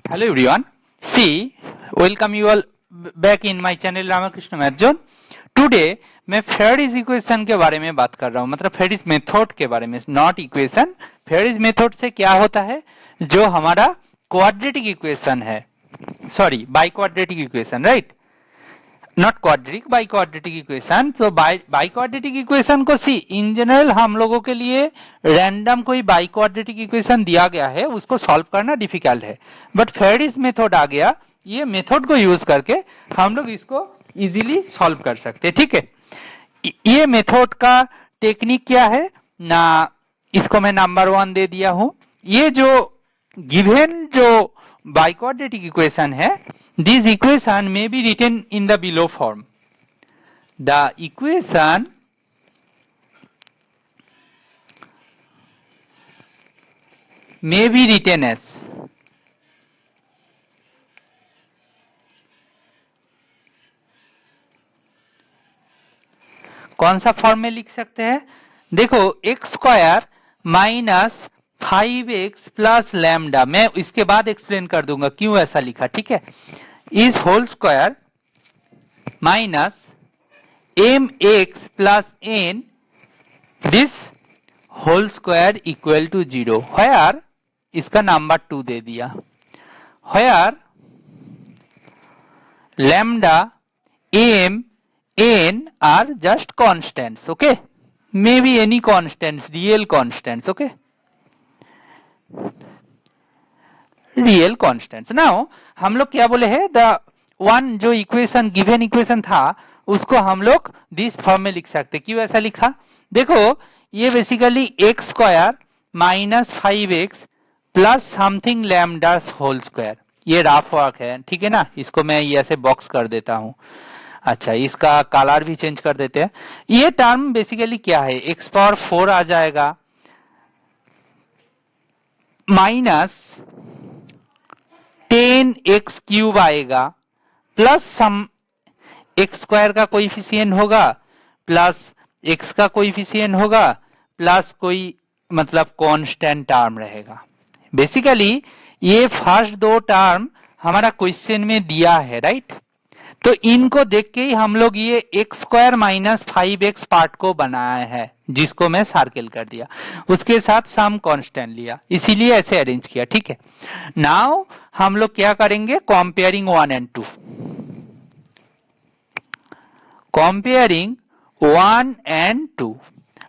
Hello everyone. See, welcome you all back in my channel Ramakrishna math zone. Today मैं Ferris equation के बारे में बात कर रहा हूँ, मतलब फेरिस मेथड के बारे में, नॉट इक्वेशन. फेरिस मेथड से क्या होता है, जो हमारा क्वाड्रेटिक इक्वेशन है, sorry by quadratic equation, right, not quadric, by quadratic equation. तो बाई क्वाड्रेटिक इक्वेशन को सी इन जनरल हम लोगों के लिए रैंडम कोई बाई क्वाड्रेटिक इक्वेशन दिया गया है, उसको सॉल्व करना डिफिकल्ट है. बट फेरिस मेथड आ गया, ये मेथड को यूज करके हम लोग इसको इजीली सॉल्व कर सकते हैं. ठीक है, ये मेथड का टेक्निक क्या है ना, इसको मैं नंबर 1 दे दिया हूं. ये जो गिवन जो बाई क्वाड्रेटिक इक्वेशन है, this equation may be written in the below form. The equation may be written as कौन सा फॉर्म में लिख सकते हैं? देखो, x square minus 5x plus lambda, मैं इसके बाद एक्सप्लेन कर दूंगा क्यों ऐसा लिखा. ठीक है, is whole square minus mx plus n, this whole square equal to 0. Where इसका नंबर 2 दे दिया. Where lambda m n are just constants. Okay, maybe any constants, real constants. Okay, real constants. Now हम लोग क्या बोले हैं, द वन जो इक्वेशन गिवन इक्वेशन था उसको हम लोग दिस फॉर्म में लिख सकते. क्यों ऐसा लिखा? देखो, ये basically x square minus 5x plus something lambda whole square, ये रफ वर्क है. ठीक है ना, इसको मैं ये ऐसे बॉक्स कर देता हूं. अच्छा, इसका कलर भी चेंज कर देते हैं. ये टर्म बेसिकली क्या है, एक्स पावर 4 आ जाएगा माइनस 10x क्यूब आएगा प्लस सम एक्स स्क्वायर का कोएफिशिएंट होगा प्लस एक्स का कोएफिशिएंट होगा प्लस कोई मतलब कांस्टेंट टर्म रहेगा. बेसिकली ये फर्स्ट दो टर्म हमारा क्वेश्चन में दिया है, राइट. तो इनको देख के ही हम लोग ये x square minus 5x part को बनाया है, जिसको मैं सर्किल कर दिया, उसके साथ सम कांस्टेंट लिया, इसीलिए ऐसे अरेंज किया. ठीक है, नाउ हम लोग क्या करेंगे, कंपेयरिंग 1 एंड 2. कंपेयरिंग 1 एंड 2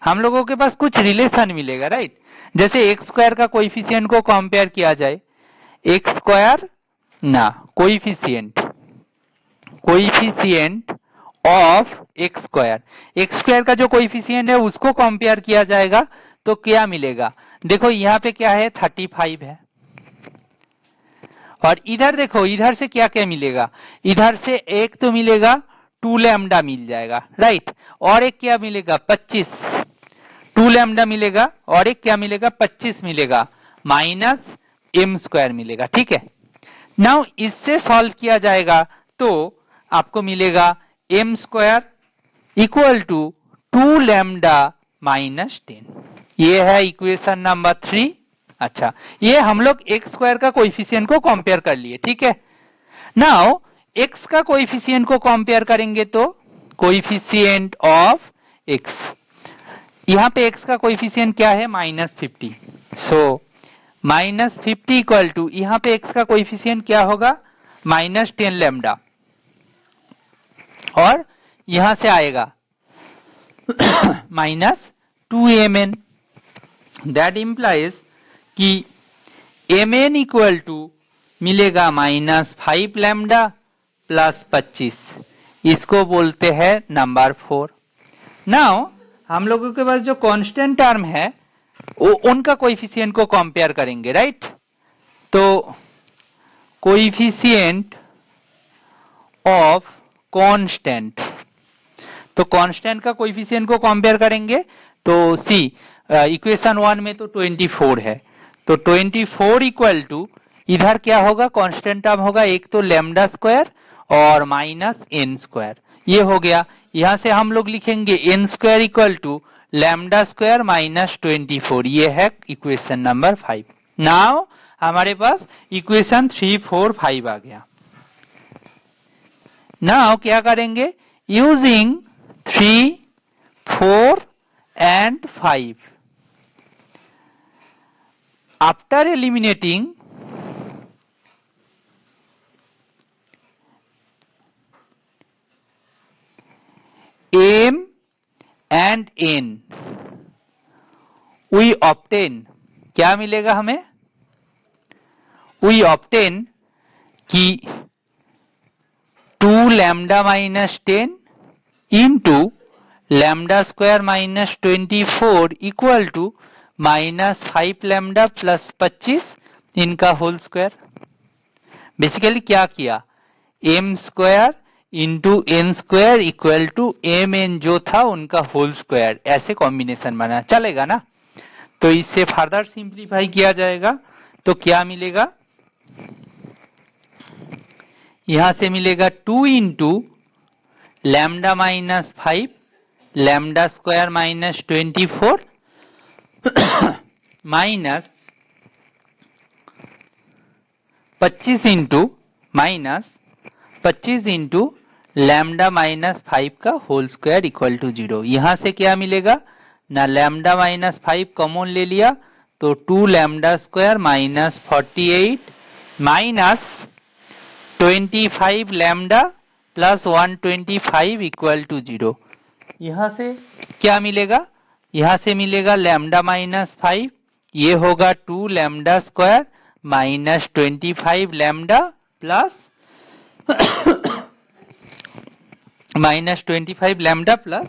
हम लोगों के पास कुछ रिलेशन मिलेगा, राइट. जैसे एक्स स्क्वायर का कोएफिशिएंट को कंपेयर किया जाए, एक्स स्क्वायर ना coefficient of x square, x square का जो कोएफिशिएंट है उसको कंपेयर किया जाएगा तो क्या मिलेगा. देखो यहाँ पे क्या है, 35 है, और इधर देखो, इधर से क्या क्या मिलेगा, इधर से एक तो मिलेगा 2 लैम्डा मिल जाएगा, राइट, और एक क्या मिलेगा 25, 2 लैम्डा मिलेगा और एक क्या मिलेगा 25 मिलेगा, माइनस m स्क्वायर मिलेगा. ठीक है, नाउ इससे सॉल्व किया जाएगा तो आपको मिलेगा m square equal to 2 lambda minus 10. ये है इक्वेशन नंबर 3. अच्छा, ये हम लोग एक्स स्क्वायर का कोएफिशिएंट को कंपेयर कर लिए. ठीक है, नाउ एक्स का कोएफिशिएंट को कंपेयर करेंगे तो कोएफिशिएंट ऑफ एक्स, यहाँ पे एक्स का कोएफिशिएंट क्या है, -50. सो -50 इक्वल टू, यहाँ पे एक्स का कोएफिशिएंट क्या होगा, -10 लैम्डा, और यहां से आएगा -2mn. दैट इंप्लाइज कि mn इक्वल टू मिलेगा -5 लैम्डा प्लस 25, इसको बोलते हैं नंबर 4. नाउ हम लोगों के पास जो कांस्टेंट टर्म है वो उनका कोएफिशिएंट को कंपेयर करेंगे, राइट. तो कोएफिशिएंट ऑफ कांस्टेंट, तो कांस्टेंट का कोएफिशिएंट को कंपेयर करेंगे तो सी इक्वेशन 1 में तो 24 है, तो 24 इक्वल टू इधर क्या होगा, कांस्टेंट टर्म होगा एक तो लैम्डा स्क्वायर और माइनस n स्क्वायर, ये हो गया. यहां से हम लोग लिखेंगे n square equal to lambda square minus 24, ये है इक्वेशन नंबर 5. नाउ हमारे पास इक्वेशन 3, 4, 5 आ गया। नाउ क्या करेंगे, using 3, 4 and 5, after eliminating m and n, we obtain, क्या मिलेगा हमें, we obtain कि 2 lambda minus 10 into lambda square minus 24 equal to minus 5 lambda plus 25 इनका होल स्क्वायर। बेसिकली क्या किया, m square into n square equal to m n जो था उनका होल स्क्वायर, ऐसे कॉम्बिनेशन बना, चलेगा ना। तो इससे फर्दर सिंप्लीफाई किया जाएगा तो क्या मिलेगा, यहां से मिलेगा 2 into lambda minus 5 lambda square minus 24 minus 25 into minus 25 into lambda minus 5 का होल स्क्वायर इक्वल टू 0। यहां से क्या मिलेगा ना, लैम्डा माइनस 5 कॉमन ले लिया तो 2 lambda square minus 48 minus 25 lambda plus 125 equal to 0। यहां से क्या मिलेगा, यहां से मिलेगा लैम्डा माइनस 5, ये होगा 2 lambda square minus 25 lambda plus minus 25 lambda plus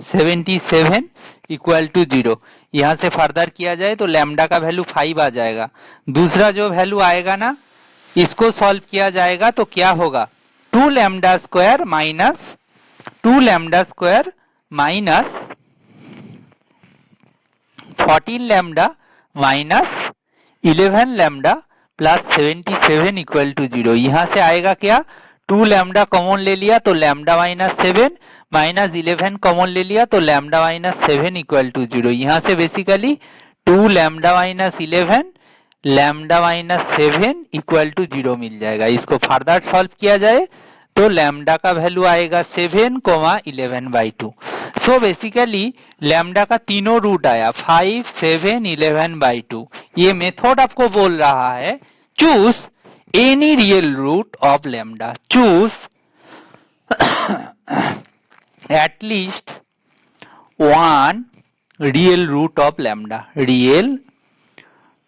77 equal to 0। यहां से फर्दर किया जाए तो लैम्डा का वैल्यू 5 आ जाएगा। दूसरा जो वैल्यू आएगा ना, इसको सॉल्व किया जाएगा तो क्या होगा, 2 lambda square minus 2 lambda square minus 14 lambda minus 11 lambda plus 77 equal to 0। यहां से आएगा क्या, 2 लैम्डा कॉमन ले लिया तो लैम्डा माइनस 7 माइनस 11 कॉमन ले लिया तो लैम्डा माइनस 7 इक्वल टू 0। यहां से basically 2 lambda minus 11 lambda minus 7 equal to 0 मिल जाएगा। इसको फर्दर सॉल्व किया जाए तो लैम्डा का वैल्यू आएगा 7,11/2। सो बेसिकली लैम्डा का तीनों रूट आया 5, 7, 11/2। ये मेथड आपको बोल रहा है choose any real root of lambda, choose at least one real root of lambda, real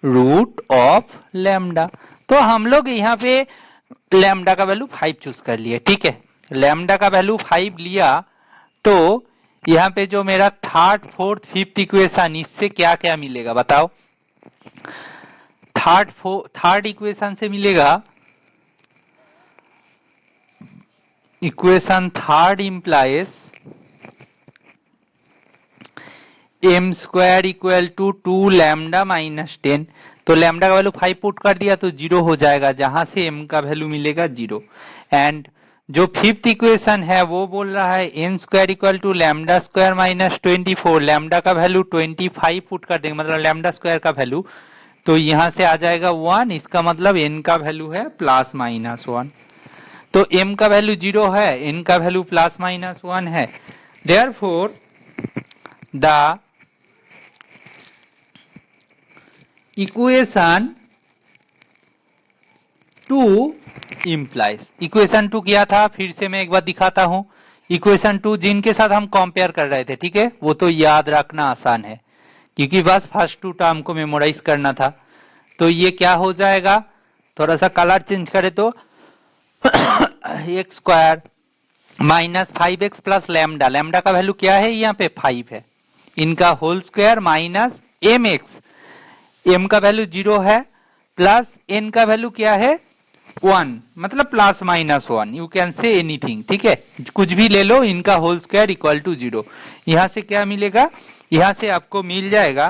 root of lambda. तो हम लोग यहाँ पे लैम्डा का वैल्यू 5 चूज कर लिए, ठीक है। लैम्डा का वैल्यू 5 लिया तो यहाँ पे जो मेरा थर्ड, फोर्थ, फिफ्थ इक्वेशन, इससे क्या क्या मिलेगा बताओ। थर्ड इक्वेशन से मिलेगा, equation third implies m square equal to 2 lambda minus 10। तो लैम्डा का वैल्यू 5 पुट कर दिया तो 0 हो जाएगा, जहां से एम का वैल्यू मिलेगा 0। एंड जो फिफ्थ इक्वेशन है वो बोल रहा है n square equal to lambda square minus 24। Lambda का वैल्यू 25 पुट कर देंगे, मतलब लैम्डा स्क्वायर का वैल्यू, तो यहां से आ जाएगा 1। इसका मतलब एन का वैल्यू है प्लस माइनस 1। तो एम का वैल्यू 0 है, एन का वैल्यू प्लस माइनस 1 है। Therefore the equation 2 implies, equation 2 किया था, फिर से मैं एक बार दिखाता हूं। इक्वेशन 2 जिनके साथ हम कंपेयर कर रहे थे, ठीक है, वो तो याद रखना आसान है क्योंकि बस फर्स्ट 2 टर्म को मेमोराइज करना था। तो ये क्या हो जाएगा, थोड़ा सा कलर चेंज करे तो x square minus 5x plus lambda, lambda का वैल्यू क्या है यहाँ पे 5 है, इनका whole square minus m x, m का वैल्यू 0 है, प्लस एन का वैल्यू क्या है 1, मतलब plus minus 1, you can say anything, ठीक है, कुछ भी ले लो, इनका होल स्क्वायर इक्वल टू 0। यहां से क्या मिलेगा, यहां से आपको मिल जाएगा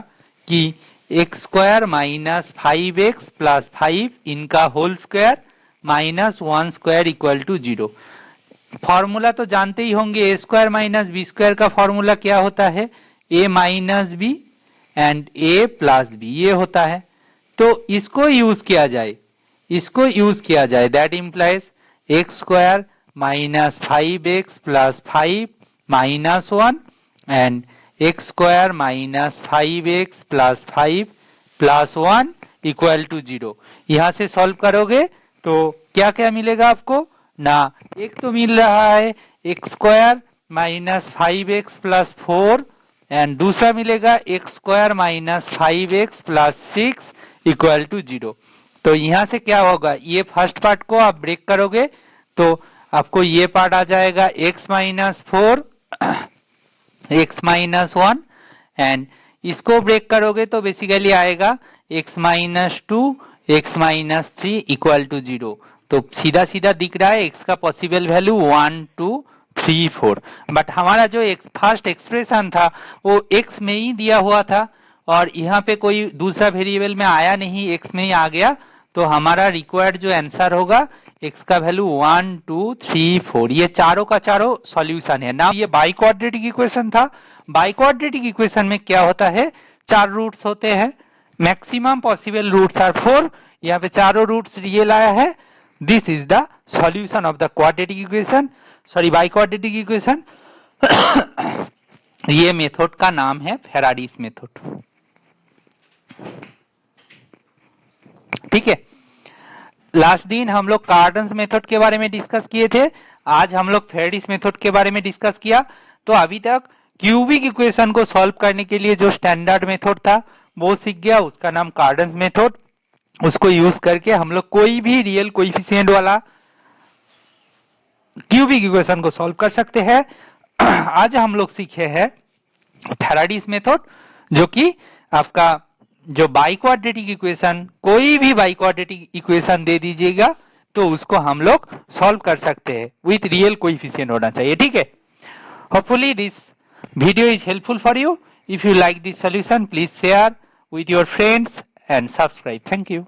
कि x square minus 5x plus 5 इनका whole square minus 1 square equal to 0। Formula तो जानते ही होंगे, A square minus B square का फॉर्मूला क्या होता है, A minus B and A plus B, ये होता है। तो इसको यूज किया जाए, that implies x square minus 5x plus 5 minus 1 and x square minus 5x plus 5 plus 1 equal to 0। यहां से सॉल्व करोगे तो क्या क्या मिलेगा आपको ना, एक तो मिल रहा है x square minus 5x plus 4 and दूसरा मिलेगा x square minus 5x plus 6 equal to 0। तो यहां से क्या होगा, ये फर्स्ट पार्ट को आप ब्रेक करोगे तो आपको ये पार्ट आ जाएगा x minus 4 x minus 1 and इसको ब्रेक करोगे तो बेसिकली आएगा x minus 2 x minus 3 equal to 0। तो सीधा सीधा दिख रहा है x का पॉसिबल वैल्यू 1 2 3 4, बट हमारा जो फर्स्ट एक्सप्रेशन था वो x में ही दिया हुआ था और यहाँ पे कोई दूसरा वेरिएबल में आया नहीं, x में ही आ गया। तो हमारा रिक्वायर्ड जो आंसर होगा x का वैल्यू 1 2 3 4, ये चारों का चारों सॉल्यूशन है ना। ये बाई क्वाड्रेटिक इक्वेशन था। बाई क्वाड्रेटिक इक्वेशन में क्या होता है, 4 रूट्स होते हैं, मैक्सिमम पॉसिबल रूट्स आर 4, यहाँ पे चारों रूट्स रियल आया है। This is the solution of the quadratic equation, sorry by quadratic equation. ये मेथड का नाम है फेराडीज मेथड। ठीक है, लास्ट दिन हम लोग कार्डन्स मेथड के बारे में डिस्कस किए थे, आज हम लोग फेराडीज मेथड के बारे में डिस्कस किया। तो अभी तक क्यूबिक इक्वेशन को सॉल्व करने के लिए जो स्टैंडर्ड मेथड था वो सीख गया, उसका नाम कार्डन्स मेथड। उसको यूज करके हम लोग कोई भी रियल कोएफिशिएंट वाला क्यूबिक इक्वेशन को सॉल्व कर सकते हैं। आज हम लोग सीखे हैं फेराडीज मेथड, जो कि आपका जो बाई क्वाड्रेटिक इक्वेशन, कोई भी बाई क्वाड्रेटिक इक्वेशन दे दीजिएगा तो उसको हम लोग सॉल्व कर सकते हैं, विथ रियल कोएफिशिएंट होना चाहिए। ठीक है, hopefully this video is helpful for you. If you like this solution, please share with your friends and subscribe. Thank you.